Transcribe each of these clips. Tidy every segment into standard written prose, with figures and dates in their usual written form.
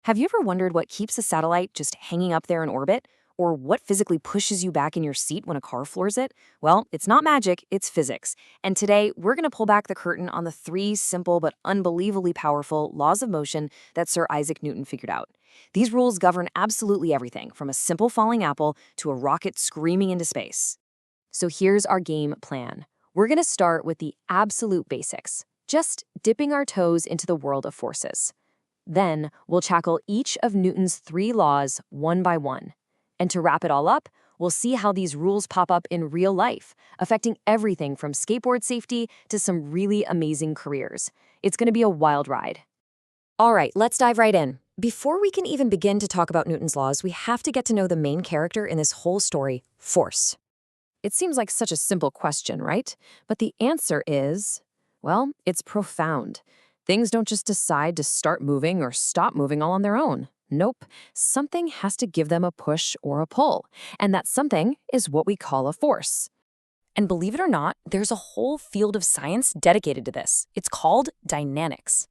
Have you ever wondered what keeps a satellite just hanging up there in orbit? Or what physically pushes you back in your seat when a car floors it? Well, it's not magic, it's physics. And today, we're going to pull back the curtain on the three simple but unbelievably powerful laws of motion that Sir Isaac Newton figured out. These rules govern absolutely everything, from a simple falling apple to a rocket screaming into space. So here's our game plan. We're going to start with the absolute basics, just dipping our toes into the world of forces. Then, we'll tackle each of Newton's three laws one by one. And to wrap it all up, we'll see how these rules pop up in real life, affecting everything from skateboard safety to some really amazing careers. It's going to be a wild ride. All right, let's dive right in. Before we can even begin to talk about Newton's laws, we have to get to know the main character in this whole story, force. It seems like such a simple question, right? But the answer is, well, it's profound. Things don't just decide to start moving or stop moving all on their own. Nope, something has to give them a push or a pull, and that something is what we call a force. And believe it or not, there's a whole field of science dedicated to this. It's called dynamics.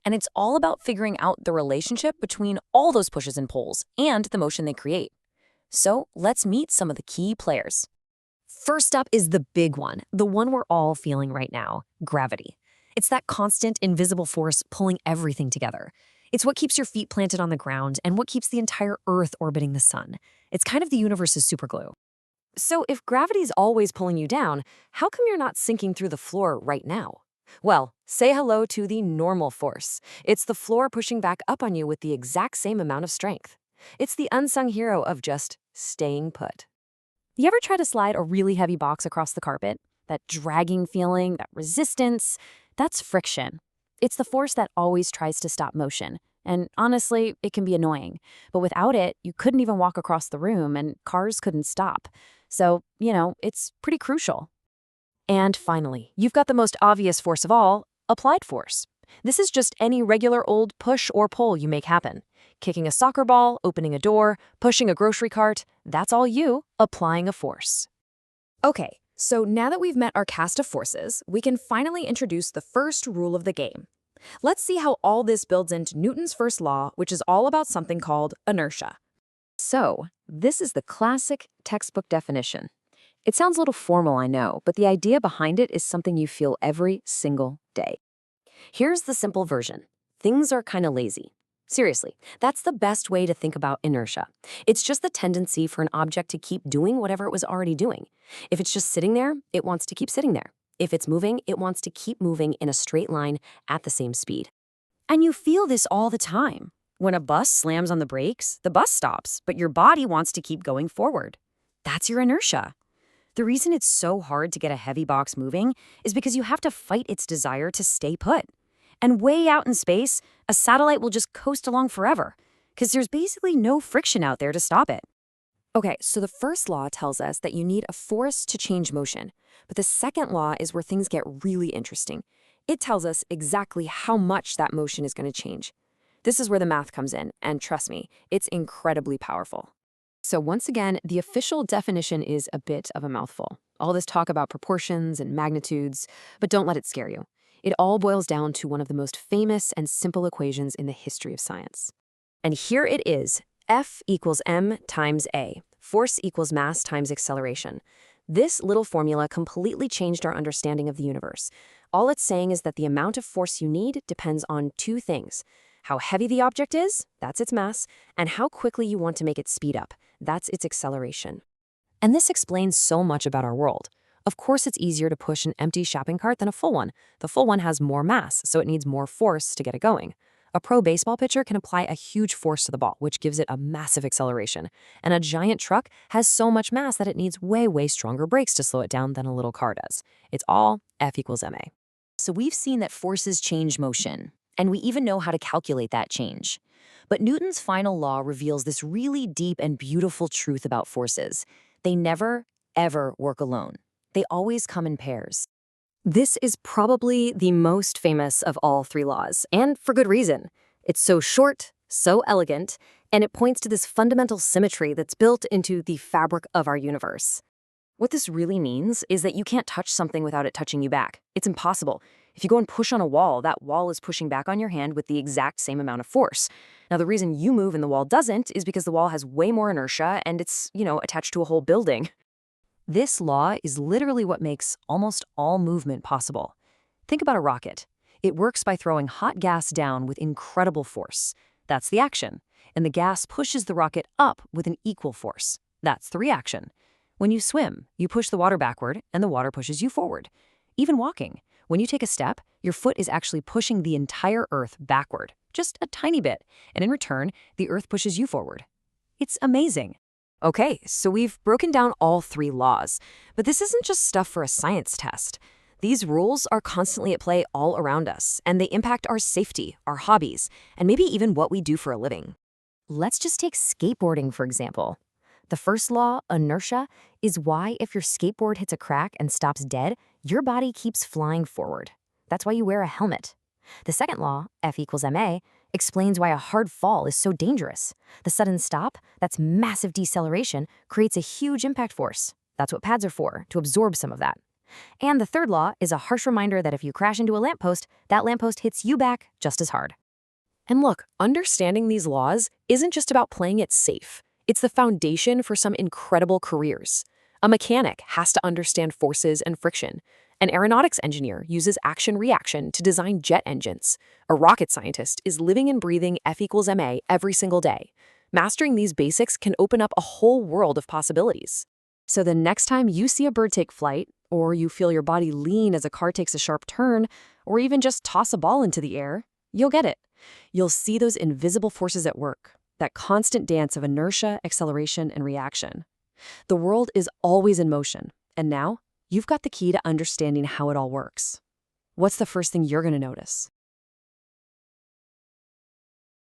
And it's all about figuring out the relationship between all those pushes and pulls and the motion they create. So let's meet some of the key players. First up is the big one, the one we're all feeling right now, gravity. It's that constant, invisible force pulling everything together. It's what keeps your feet planted on the ground and what keeps the entire Earth orbiting the sun. It's kind of the universe's superglue. So if gravity's always pulling you down, how come you're not sinking through the floor right now? Well, say hello to the normal force. It's the floor pushing back up on you with the exact same amount of strength. It's the unsung hero of just staying put. You ever try to slide a really heavy box across the carpet? That dragging feeling, that resistance, that's friction. It's the force that always tries to stop motion. And honestly, it can be annoying. But without it, you couldn't even walk across the room and cars couldn't stop. So, it's pretty crucial. And finally, you've got the most obvious force of all, applied force. This is just any regular old push or pull you make happen. Kicking a soccer ball, opening a door, pushing a grocery cart, that's all you, applying a force. Okay, so now that we've met our cast of forces, we can finally introduce the first rule of the game. Let's see how all this builds into Newton's first law, which is all about something called inertia. So, this is the classic textbook definition. It sounds a little formal, I know, but the idea behind it is something you feel every single day. Here's the simple version. Things are kind of lazy. Seriously, that's the best way to think about inertia. It's just the tendency for an object to keep doing whatever it was already doing. If it's just sitting there, it wants to keep sitting there. If it's moving, it wants to keep moving in a straight line at the same speed. And you feel this all the time. When a bus slams on the brakes, the bus stops, but your body wants to keep going forward. That's your inertia. The reason it's so hard to get a heavy box moving is because you have to fight its desire to stay put. And way out in space, a satellite will just coast along forever, because there's basically no friction out there to stop it. Okay, so the first law tells us that you need a force to change motion. But the second law is where things get really interesting. It tells us exactly how much that motion is going to change. This is where the math comes in, and trust me, it's incredibly powerful. So once again, the official definition is a bit of a mouthful. All this talk about proportions and magnitudes, but don't let it scare you. It all boils down to one of the most famous and simple equations in the history of science. And here it is, F equals m times a, force equals mass times acceleration. This little formula completely changed our understanding of the universe. All it's saying is that the amount of force you need depends on two things. How heavy the object is, that's its mass, and how quickly you want to make it speed up, that's its acceleration. And this explains so much about our world. Of course, it's easier to push an empty shopping cart than a full one. The full one has more mass, so it needs more force to get it going. A pro baseball pitcher can apply a huge force to the ball, which gives it a massive acceleration. And a giant truck has so much mass that it needs way, way stronger brakes to slow it down than a little car does. It's all F equals ma. So we've seen that forces change motion, and we even know how to calculate that change. But Newton's final law reveals this really deep and beautiful truth about forces. They never, ever work alone. They always come in pairs. This is probably the most famous of all three laws, and for good reason. It's so short, so elegant, and it points to this fundamental symmetry that's built into the fabric of our universe. What this really means is that you can't touch something without it touching you back. It's impossible. If you go and push on a wall, that wall is pushing back on your hand with the exact same amount of force. Now, the reason you move and the wall doesn't is because the wall has way more inertia and it's, attached to a whole building. This law is literally what makes almost all movement possible. Think about a rocket. It works by throwing hot gas down with incredible force. That's the action. And the gas pushes the rocket up with an equal force. That's the reaction. When you swim, you push the water backward and the water pushes you forward. Even walking, when you take a step, your foot is actually pushing the entire earth backward, just a tiny bit, and in return, the earth pushes you forward. It's amazing. Okay, so we've broken down all three laws, but this isn't just stuff for a science test. These rules are constantly at play all around us, and they impact our safety, our hobbies, and maybe even what we do for a living. Let's just take skateboarding, for example. The first law, inertia, is why if your skateboard hits a crack and stops dead, your body keeps flying forward. That's why you wear a helmet. The second law, F equals ma, explains why a hard fall is so dangerous. The sudden stop, that's massive deceleration, creates a huge impact force. That's what pads are for, to absorb some of that. And the third law is a harsh reminder that if you crash into a lamppost, that lamppost hits you back just as hard. And look, understanding these laws isn't just about playing it safe. It's the foundation for some incredible careers. A mechanic has to understand forces and friction. An aeronautics engineer uses action-reaction to design jet engines. A rocket scientist is living and breathing F equals ma every single day. Mastering these basics can open up a whole world of possibilities. So the next time you see a bird take flight, or you feel your body lean as a car takes a sharp turn, or even just toss a ball into the air, you'll get it. You'll see those invisible forces at work, that constant dance of inertia, acceleration, and reaction. The world is always in motion, and now you've got the key to understanding how it all works. What's the first thing you're going to notice?